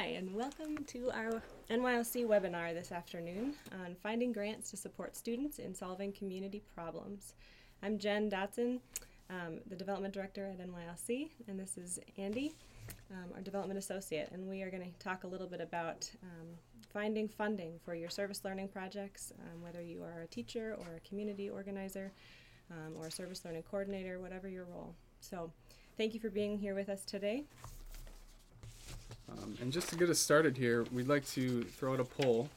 Hi, and welcome to our NYLC webinar this afternoon on finding grants to support students in solving community problems. I'm Jen Dotson, the Development Director at NYLC, and this is Andy, our Development Associate, and we are going to talk a little bit about finding funding for your service learning projects, whether you are a teacher or a community organizer or a service learning coordinator, whatever your role. So thank you for being here with us today. And just to get us started here, we'd like to throw out a poll.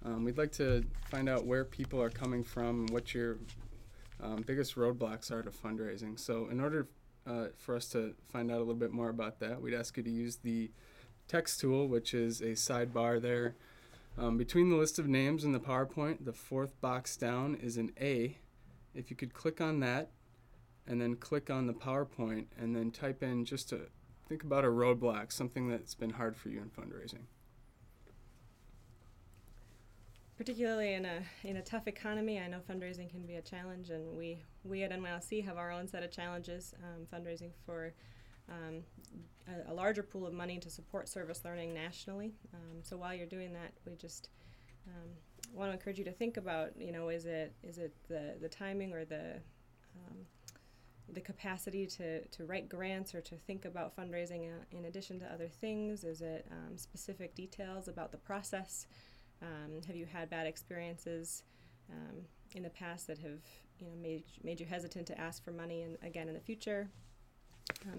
We'd like to find out where people are coming from and what your biggest roadblocks are to fundraising. So in order for us to find out a little bit more about that, we'd ask you to use the text tool, which is a sidebar there. Between the list of names in the PowerPoint, the fourth box down is an A. If you could click on that, and then click on the PowerPoint, and then type in just to think about a roadblock, something that's been hard for you in fundraising. Particularly in a tough economy, I know fundraising can be a challenge, and we at NYLC have our own set of challenges fundraising for a larger pool of money to support service learning nationally. So while you're doing that, we just want to encourage you to think about, is it the timing or the capacity to write grants or to think about fundraising in addition to other things? Is it specific details about the process? Have you had bad experiences in the past that have made you hesitant to ask for money again in the future?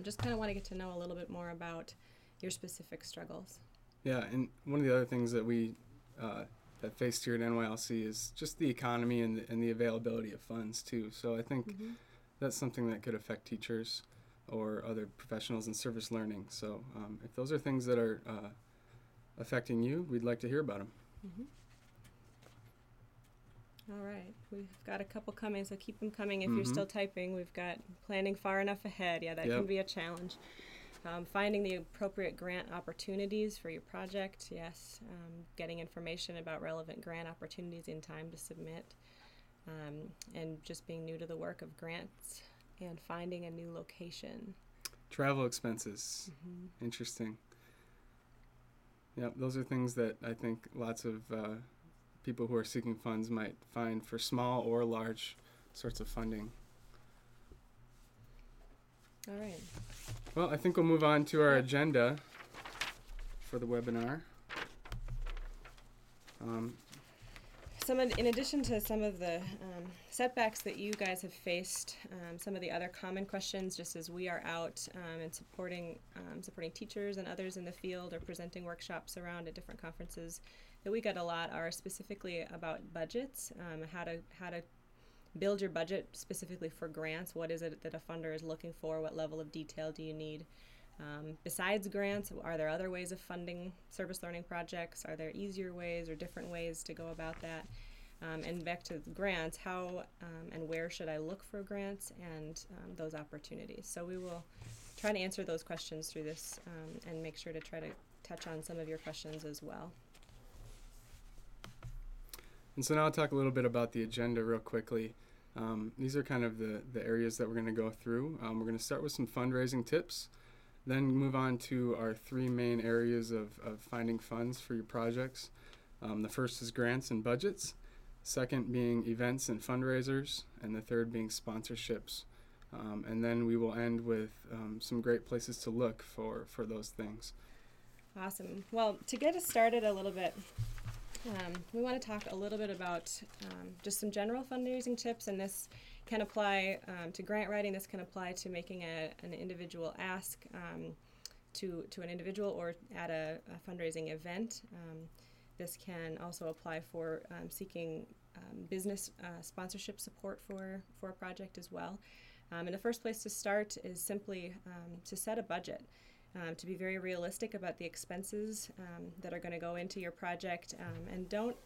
Just kind of want to get to know a little bit more about your specific struggles. Yeah, and one of the other things that we that faced here at NYLC is just the economy and the availability of funds too. So I think that's something that could affect teachers or other professionals in service learning. So if those are things that are affecting you, we'd like to hear about them. All right, we've got a couple coming, so keep them coming if you're still typing. We've got planning far enough ahead. Yeah, that can be a challenge. Finding the appropriate grant opportunities for your project, yes. Getting information about relevant grant opportunities in time to submit. And just being new to the work of grants and finding a new location. Travel expenses. Interesting. Yep, those are things that I think lots of people who are seeking funds might find for small or large sorts of funding. All right. Well, I think we'll move on to our agenda for the webinar. In addition to some of the setbacks that you guys have faced, some of the other common questions, just as we are out and supporting teachers and others in the field or presenting workshops around at different conferences, that we get a lot are specifically about budgets, how to build your budget specifically for grants. What is it that a funder is looking for? What level of detail do you need? Besides grants, are there other ways of funding service learning projects? Are there easier ways or different ways to go about that? And back to grants, how and where should I look for grants and those opportunities? So we will try to answer those questions through this and make sure to try to touch on some of your questions as well. And so now I'll talk a little bit about the agenda real quickly. These are kind of the areas that we're going to go through. We're going to start with some fundraising tips, then move on to our three main areas of finding funds for your projects. The first is grants and budgets, second being events and fundraisers, and the third being sponsorships. And then we will end with some great places to look for those things. Awesome. Well, to get us started a little bit, we want to talk a little bit about just some general fundraising tips, and this can apply to grant writing. This can apply to making an individual ask to an individual or at a fundraising event. This can also apply for seeking business sponsorship support for a project as well. And the first place to start is simply to set a budget. To be very realistic about the expenses that are going to go into your project, and don't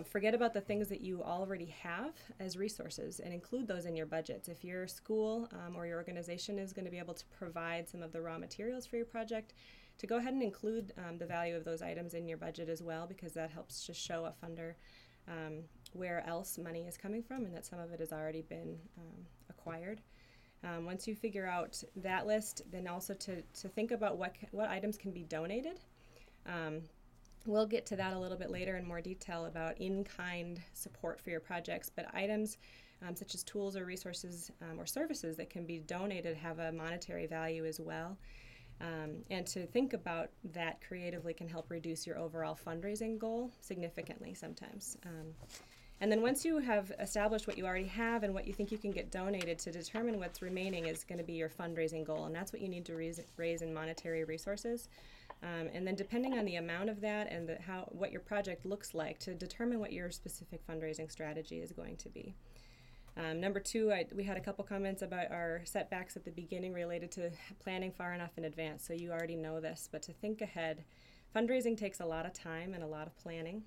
forget about the things that you already have as resources and include those in your budgets. If your school or your organization is going to be able to provide some of the raw materials for your project, to go ahead and include the value of those items in your budget as well, because that helps to show a funder where else money is coming from and that some of it has already been acquired. Once you figure out that list, then also to think about what items can be donated. We'll get to that a little bit later in more detail about in-kind support for your projects, but items such as tools or resources or services that can be donated have a monetary value as well. And to think about that creatively can help reduce your overall fundraising goal significantly sometimes. And then once you have established what you already have and what you think you can get donated, to determine what's remaining is going to be your fundraising goal, and that's what you need to raise in monetary resources. And then depending on the amount of that and what your project looks like, to determine what your specific fundraising strategy is going to be. Number two, we had a couple comments about our setbacks at the beginning related to planning far enough in advance. So you already know this, but to think ahead, fundraising takes a lot of time and a lot of planning.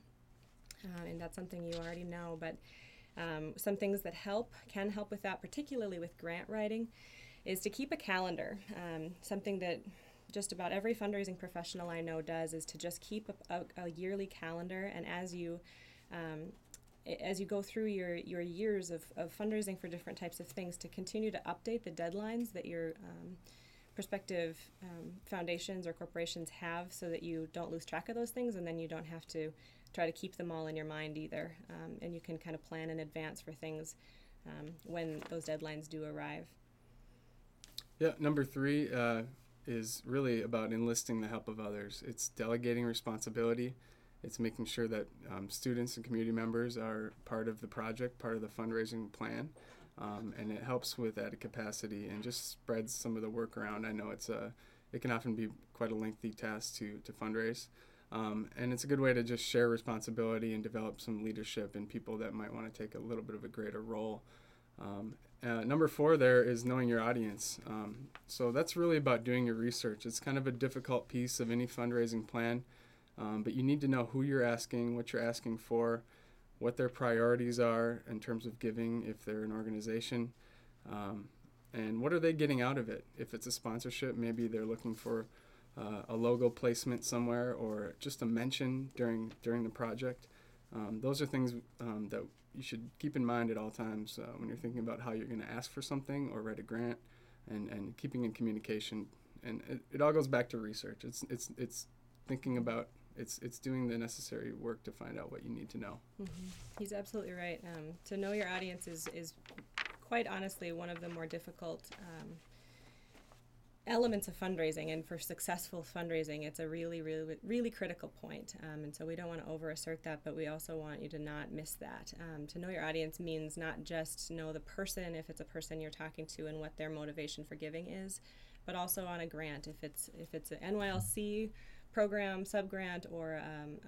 And that's something you already know, but some things that can help with that, particularly with grant writing, is to keep a calendar. Something that just about every fundraising professional I know does is to just keep a yearly calendar, and as you go through your years of fundraising for different types of things, to continue to update the deadlines that your prospective foundations or corporations have, so that you don't lose track of those things, and then you don't have to try to keep them all in your mind either, and you can kind of plan in advance for things when those deadlines do arrive. Yeah, number three is really about enlisting the help of others. It's delegating responsibility. It's making sure that students and community members are part of the project, part of the fundraising plan, and it helps with added capacity and just spreads some of the work around. I know it can often be quite a lengthy task to fundraise, and it's a good way to just share responsibility and develop some leadership in people that might want to take a little bit of a greater role. Number four there is knowing your audience. So that's really about doing your research. It's kind of a difficult piece of any fundraising plan, but you need to know who you're asking, what you're asking for, what their priorities are in terms of giving if they're an organization, and what are they getting out of it. If it's a sponsorship, maybe they're looking for a logo placement somewhere or just a mention during the project. Those are things that you should keep in mind at all times when you're thinking about how you're going to ask for something or write a grant, and keeping in communication. And it all goes back to research. It's thinking about it's doing the necessary work to find out what you need to know. Mm-hmm. He's absolutely right. To know your audience is quite honestly one of the more difficult elements of fundraising, and for successful fundraising, it's a really, really, really critical point. And so we don't want to over-assert that, but we also want you to not miss that. To know your audience means not just to know the person, if it's a person you're talking to, and what their motivation for giving is, but also on a grant. If it's an NYLC program, subgrant, or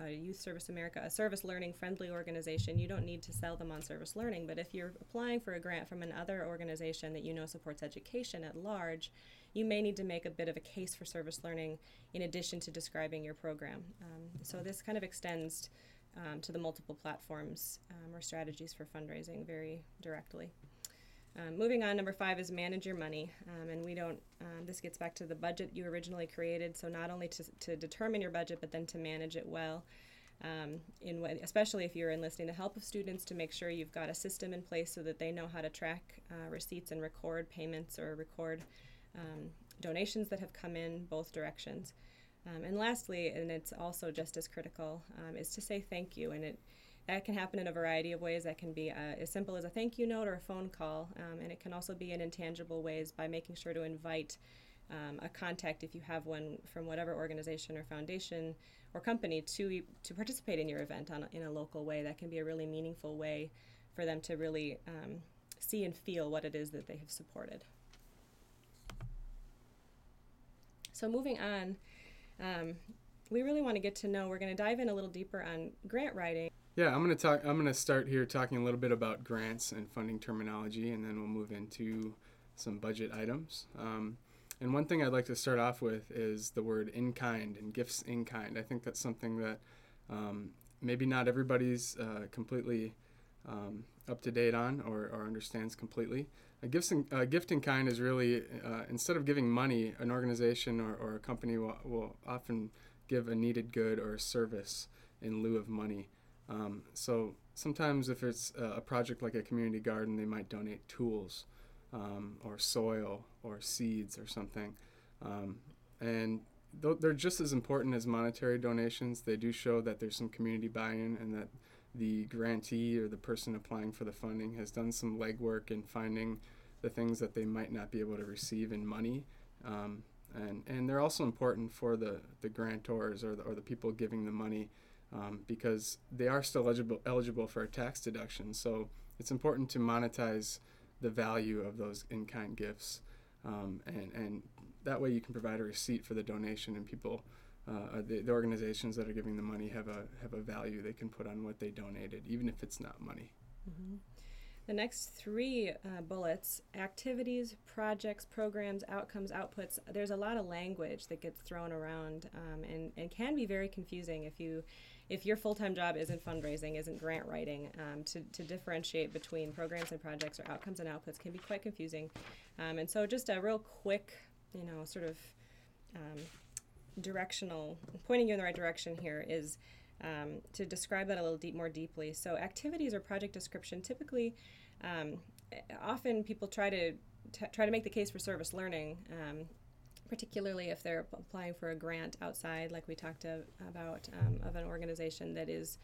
a Youth Service America, a service learning friendly organization, you don't need to sell them on service learning. But if you're applying for a grant from another organization that you know supports education at large, you may need to make a bit of a case for service learning in addition to describing your program. So this kind of extends to the multiple platforms or strategies for fundraising very directly. Moving on, number 5 is manage your money. And we don't, this gets back to the budget you originally created, so not only to determine your budget, but then to manage it well. Especially if you're enlisting the help of students, to make sure you've got a system in place so that they know how to track receipts and record payments or record donations that have come in both directions. And lastly, and it's also just as critical, is to say thank you. And that can happen in a variety of ways. That can be as simple as a thank you note or a phone call, and it can also be in intangible ways by making sure to invite a contact, if you have one, from whatever organization or foundation or company to participate in your event in a local way. That can be a really meaningful way for them to really see and feel what it is that they have supported. So moving on, we really want to get to know, we're going to dive in a little deeper on grant writing. Yeah, I'm going to start here talking a little bit about grants and funding terminology, and then we'll move into some budget items. And one thing I'd like to start off with is the word in kind and gifts in kind. I think that's something that maybe not everybody's completely up to date on or understands completely. A gift in kind is really, instead of giving money, an organization or a company will often give a needed good or a service in lieu of money. So sometimes if it's a project like a community garden, they might donate tools. or soil or seeds or something. And they're just as important as monetary donations. They do show that there's some community buy-in and that the grantee or the person applying for the funding has done some legwork in finding the things that they might not be able to receive in money. And they're also important for the grantors or the people giving the money because they are still eligible for a tax deduction. So it's important to monetize the value of those in-kind gifts. And that way you can provide a receipt for the donation, and people, the organizations that are giving the money have a value they can put on what they donated, even if it's not money. Mm-hmm. The next three bullets: activities, projects, programs, outcomes, outputs. There's a lot of language that gets thrown around and can be very confusing if your full-time job isn't fundraising, isn't grant writing. To differentiate between programs and projects or outcomes and outputs can be quite confusing. And so just a real quick, sort of directional, pointing you in the right direction here is to describe that a little more deeply. So activities or project description, typically, often people try to make the case for service learning, particularly if they're applying for a grant outside, like we talked about, of an organization that is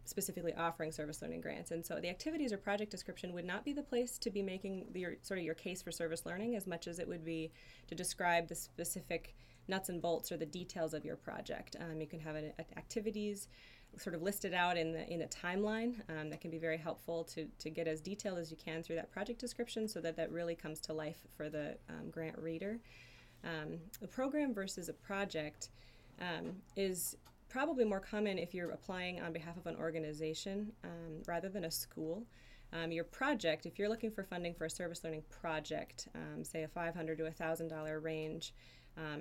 specifically offering service learning grants. And so the activities or project description would not be the place to be making your case for service learning as much as it would be to describe the specific nuts and bolts or the details of your project. You can have activities sort of listed out in a timeline that can be very helpful to get as detailed as you can through that project description so that really comes to life for the grant reader. A program versus a project is probably more common if you're applying on behalf of an organization rather than a school. Your project, if you're looking for funding for a service learning project, say a $500 to $1,000 range,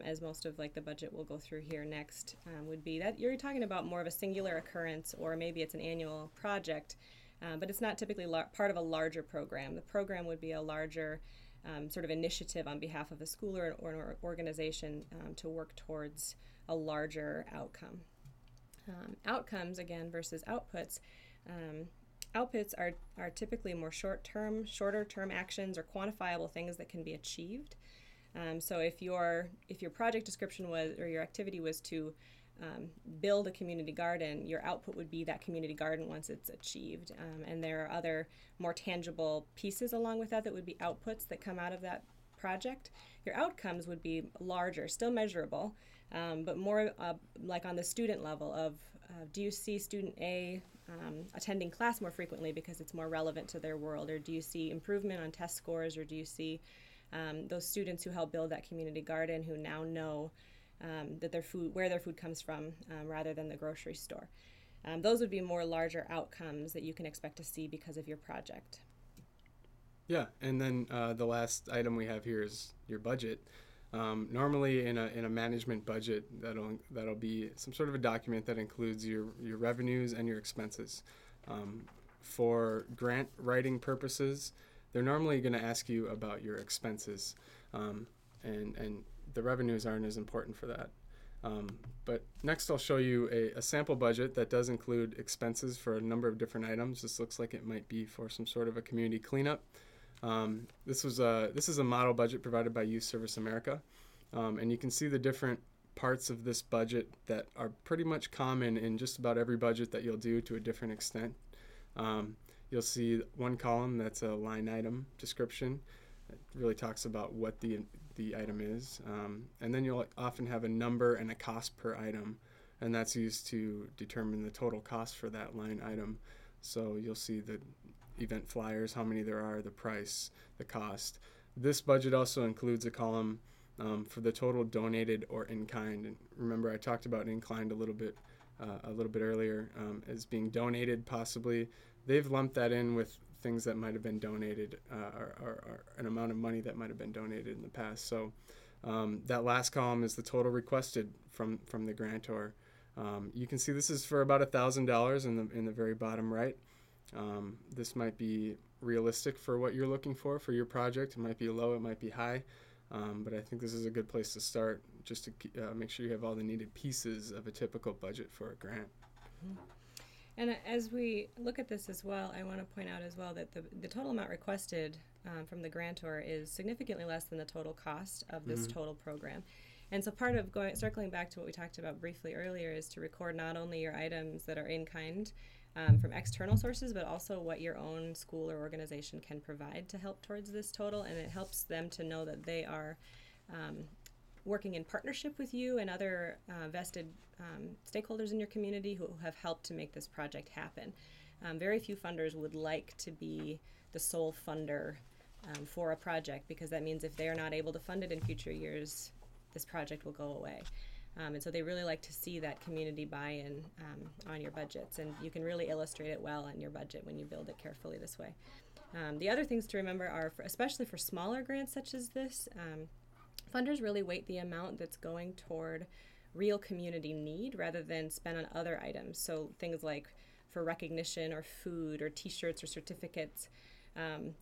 as most of the budget we'll go through here next would be, that you're talking about more of a singular occurrence, or maybe it's an annual project, but it's not typically part of a larger program. The program would be a larger sort of initiative on behalf of a school or an organization to work towards a larger outcome. Outcomes, again, versus outputs. Outputs are typically more shorter term actions or quantifiable things that can be achieved. So if your project description was, or your activity was to build a community garden, your output would be that community garden once it's achieved. And there are other more tangible pieces along with that would be outputs that come out of that project. Your outcomes would be larger, still measurable, but more like on the student level of do you see student A attending class more frequently because it's more relevant to their world, or do you see improvement on test scores, or do you see those students who help build that community garden who now know that where their food comes from rather than the grocery store. Those would be more larger outcomes that you can expect to see because of your project. Yeah, and then the last item we have here is your budget. Normally in a management budget, that'll be some sort of a document that includes your revenues and your expenses. For grant writing purposes, they're normally going to ask you about your expenses, and the revenues aren't as important for that. But next I'll show you a sample budget that does include expenses for a number of different items. This looks like it might be for some sort of a community cleanup. This is a model budget provided by Youth Service America, and you can see the different parts of this budget that are pretty much common in just about every budget that you'll do to a different extent. You'll see one column that's a line item description. It really talks about what the item is. And then you'll often have a number and a cost per item, and that's used to determine the total cost for that line item. So you'll see the event flyers, how many there are, the price, the cost. This budget also includes a column for the total donated or in-kind. And remember, I talked about in-kind a little bit earlier as being donated possibly. They've lumped that in with things that might have been donated or an amount of money that might have been donated in the past. So that last column is the total requested from the grantor. You can see this is for about $1,000 in the very bottom right. This might be realistic for what you're looking for your project. It might be low, it might be high, but I think this is a good place to start just to make sure you have all the needed pieces of a typical budget for a grant. Mm-hmm. And as we look at this as well, I want to point out as well that the total amount requested from the grantor is significantly less than the total cost of this total program. And so part of circling back to what we talked about briefly earlier is to record not only your items that are in kind from external sources, but also what your own school or organization can provide to help towards this total. And it helps them to know that they are working in partnership with you and other vested stakeholders in your community who have helped to make this project happen. Very few funders would like to be the sole funder for a project, because that means if they are not able to fund it in future years, this project will go away. And so they really like to see that community buy-in on your budgets, and you can really illustrate it well on your budget when you build it carefully this way. The other things to remember are, especially for smaller grants such as this, funders really weight the amount that's going toward real community need rather than spend on other items. So things like for recognition or food or t-shirts or certificates,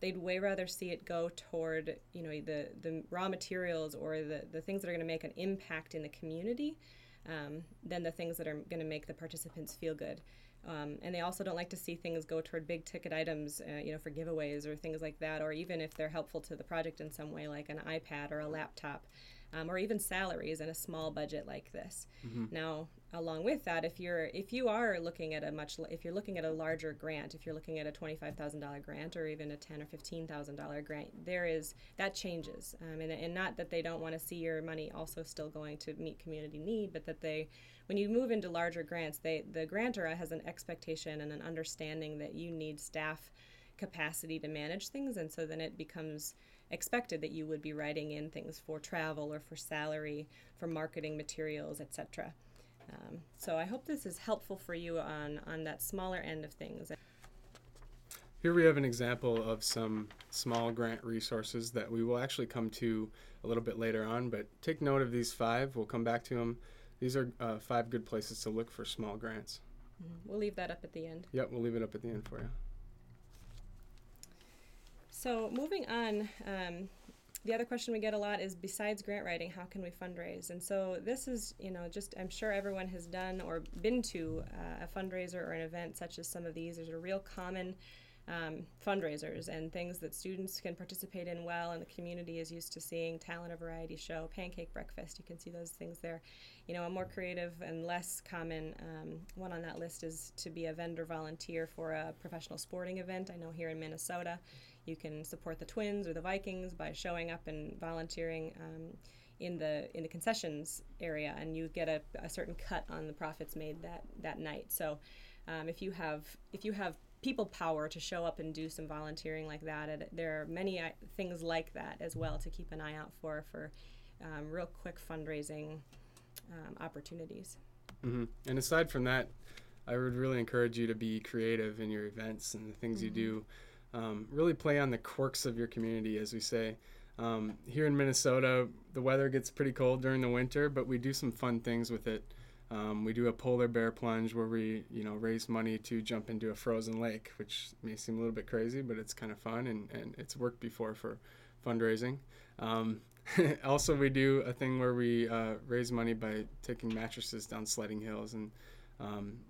they'd way rather see it go toward, the raw materials or the things that are going to make an impact in the community than the things that are going to make the participants feel good. And they also don't like to see things go toward big ticket items, for giveaways or things like that, or even if they're helpful to the project in some way, like an iPad or a laptop, or even salaries in a small budget like this. Now, along with that, if you are looking at if you're looking at a larger grant, if you're looking at a $25,000 grant or even a $10,000 or $15,000 grant, that changes, and not that they don't want to see your money also still going to meet community need, but that when you move into larger grants, the grantor has an expectation and an understanding that you need staff capacity to manage things, and so then it becomes expected that you would be writing in things for travel or for salary, for marketing materials, etc. So I hope this is helpful for you on that smaller end of things. Here we have an example of some small grant resources that we will actually come to a little bit later on, but take note of these 5. We'll come back to them. These are 5 good places to look for small grants. We'll leave that up at the end. Yep, we'll leave it up at the end for you. So moving on, the other question we get a lot is, besides grant writing, how can we fundraise? And so this is, I'm sure everyone has done or been to a fundraiser or an event such as some of these. There's a real common fundraisers and things that students can participate in well, and the community is used to seeing: talent or variety show, pancake breakfast. You can see those things there. A more creative and less common one on that list is to be a vendor volunteer for a professional sporting event. I know here in Minnesota, you can support the Twins or the Vikings by showing up and volunteering in the concessions area, and you get a certain cut on the profits made that night. So if you have people power to show up and do some volunteering like that, there are many things like that as well to keep an eye out for real quick fundraising opportunities. And aside from that, I would really encourage you to be creative in your events and the things you do. Really play on the quirks of your community, as we say. Here in Minnesota, the weather gets pretty cold during the winter, but we do some fun things with it. We do a polar bear plunge where we, raise money to jump into a frozen lake, which may seem a little bit crazy, but it's kind of fun, and it's worked before for fundraising. Also, we do a thing where we raise money by taking mattresses down sledding hills, and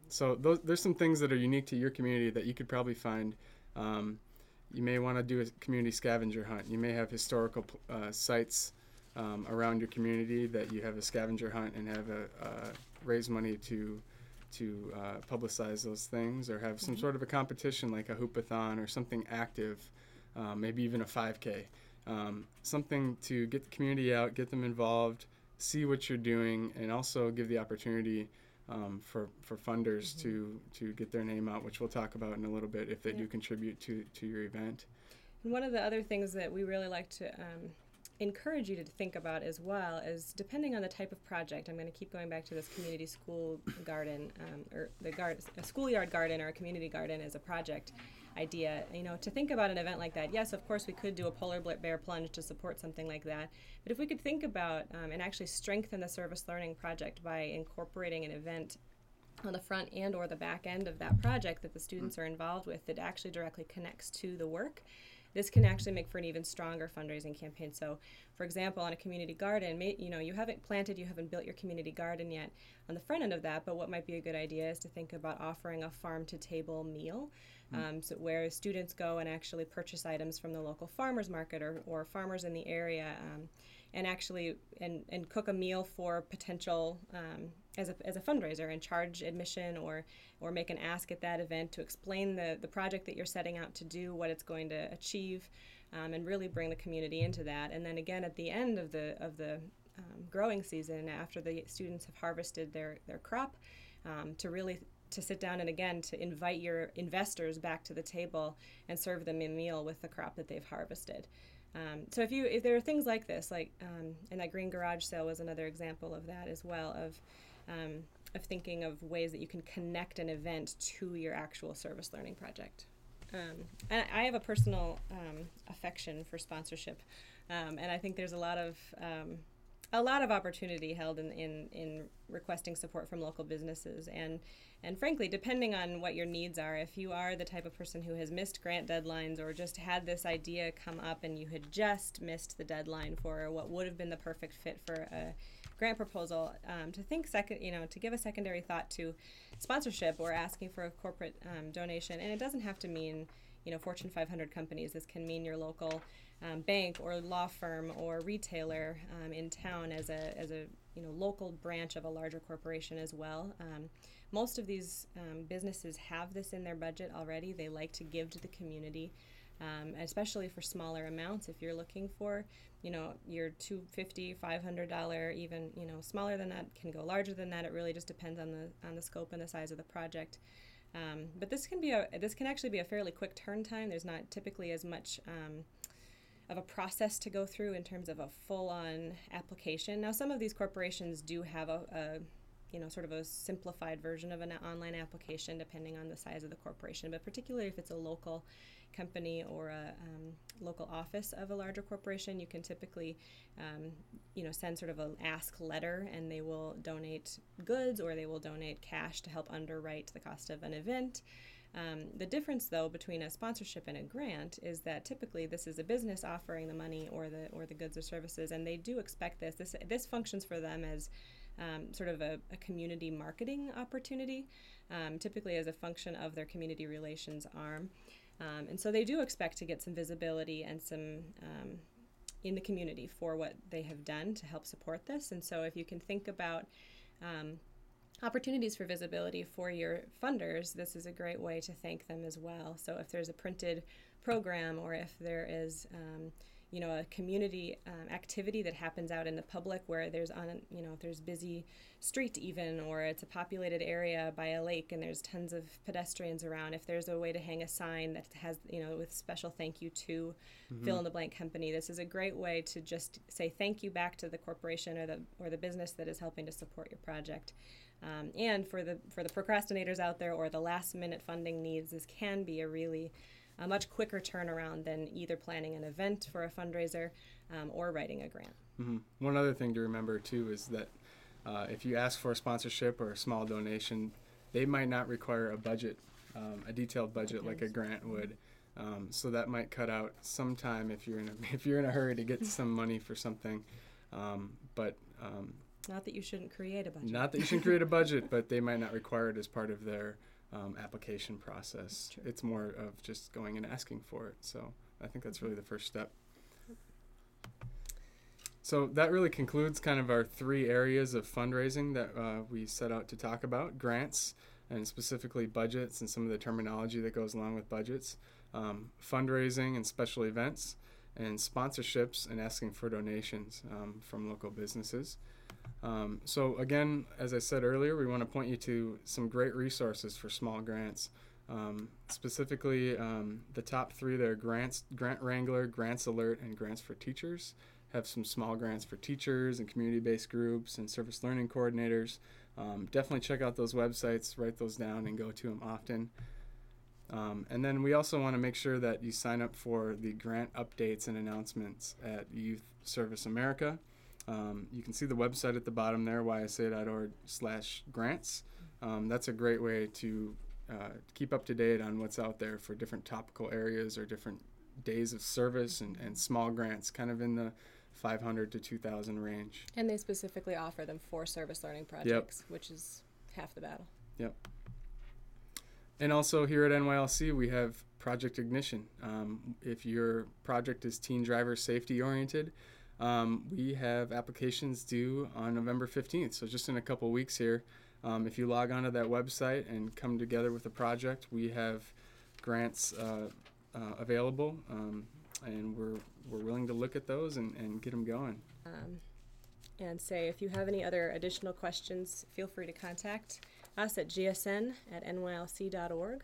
so there's some things that are unique to your community that you could probably find. You may want to do a community scavenger hunt. You may have historical sites around your community that you have a scavenger hunt and have raise money to publicize those things, or have some sort of a competition like a hoopathon or something active, maybe even a 5K. Something to get the community out, get them involved, see what you're doing, and also give the opportunity for funders to get their name out, which we'll talk about in a little bit if they do contribute to your event. And one of the other things that we really like to encourage you to think about as well is, depending on the type of project, I'm going to keep going back to this community school garden, or a schoolyard garden or a community garden as a project idea, to think about an event like that. Yes, of course, we could do a polar bear plunge to support something like that, but if we could think about and actually strengthen the service learning project by incorporating an event on the front and or the back end of that project that the students are involved with, that actually directly connects to the work, this can actually make for an even stronger fundraising campaign. So, for example, on a community garden, you haven't planted, you haven't built your community garden yet on the front end of that, but what might be a good idea is to think about offering a farm-to-table meal, so where students go and actually purchase items from the local farmers market or farmers in the area, and actually and cook a meal for potential as a fundraiser, and charge admission or make an ask at that event to explain the project that you're setting out to do, what it's going to achieve, and really bring the community into that. And then again at the end of the growing season, after the students have harvested their crop, to sit down and again to invite your investors back to the table and serve them a meal with the crop that they've harvested. So if there are things like this, and that green garage sale was another example of that as well, of thinking of ways that you can connect an event to your actual service learning project. And I have a personal affection for sponsorship, and I think there's a lot of opportunity held in requesting support from local businesses, and frankly, depending on what your needs are, if you are the type of person who has missed grant deadlines or just had this idea come up and you had just missed the deadline for what would have been the perfect fit for a grant proposal, to give a secondary thought to sponsorship or asking for a corporate donation. And it doesn't have to mean Fortune 500 companies. This can mean your local bank or law firm or retailer in town as a local branch of a larger corporation as well. Most of these businesses have this in their budget already. They like to give to the community, especially for smaller amounts. If you're looking for your $250, $500, even smaller than that, can go larger than that. It really just depends on the scope and the size of the project. But this can actually be a fairly quick turn time. There's not typically as much of a process to go through in terms of a full-on application. Now, some of these corporations do have a sort of a simplified version of an online application depending on the size of the corporation, but particularly if it's a local company or a local office of a larger corporation, you can typically send sort of an ask letter, and they will donate goods or they will donate cash to help underwrite the cost of an event. The difference, though, between a sponsorship and a grant is that typically this is a business offering the money or the goods or services, and they do expect this. This functions for them as sort of a community marketing opportunity, typically as a function of their community relations arm. And so they do expect to get some visibility and some in the community for what they have done to help support this. And so if you can think about opportunities for visibility for your funders, this is a great way to thank them as well. So if there's a printed program, or if there is a community activity that happens out in the public where there's if there's busy street even, or it's a populated area by a lake and there's tons of pedestrians around, if there's a way to hang a sign that has with special thank you to fill in the blank company, this is a great way to just say thank you back to the corporation or the business that is helping to support your project. And for the procrastinators out there or the last minute funding needs, this can be a much quicker turnaround than either planning an event for a fundraiser or writing a grant. Mm-hmm. One other thing to remember too is that if you ask for a sponsorship or a small donation, they might not require a budget, a detailed budget like a grant would. So that might cut out some time if you're in a hurry to get some money for something. But not that you shouldn't create a budget. Not that you shouldn't create a budget, but they might not require it as part of their application process. It's more of just going and asking for it. So I think that's really the first step. So that really concludes kind of our three areas of fundraising that we set out to talk about: grants, and specifically budgets and some of the terminology that goes along with budgets, fundraising and special events, and sponsorships and asking for donations from local businesses. So again, as I said earlier, we want to point you to some great resources for small grants. Specifically, the top three there: Grant Wrangler, Grants Alert, and Grants for Teachers. Have some small grants for teachers and community-based groups and service learning coordinators. Definitely check out those websites, write those down, and go to them often. And then we also want to make sure that you sign up for the grant updates and announcements at Youth Service America. You can see the website at the bottom there, ysa.org/grants. That's a great way to keep up to date on what's out there for different topical areas or different days of service and small grants, kind of in the 500 to 2,000 range. And they specifically offer them for service learning projects, which is half the battle. Yep. And also here at NYLC, we have Project Ignition. If your project is teen driver safety oriented, we have applications due on November 15th, so just in a couple weeks here. If you log onto that website and come together with a project, we have grants available, and we're willing to look at those and get them going. And say if you have any other additional questions, feel free to contact us at gsn@nylc.org.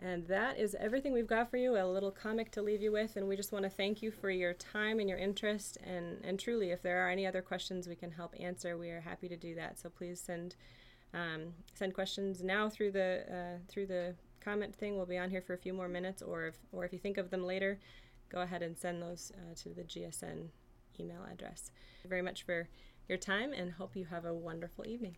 And that is everything we've got for you, a little comic to leave you with, and we just want to thank you for your time and your interest, and truly, if there are any other questions we can help answer, we are happy to do that. So please send questions now through the comment thing. We'll be on here for a few more minutes, or if you think of them later, go ahead and send those to the GSN email address. Thank you very much for your time, and hope you have a wonderful evening.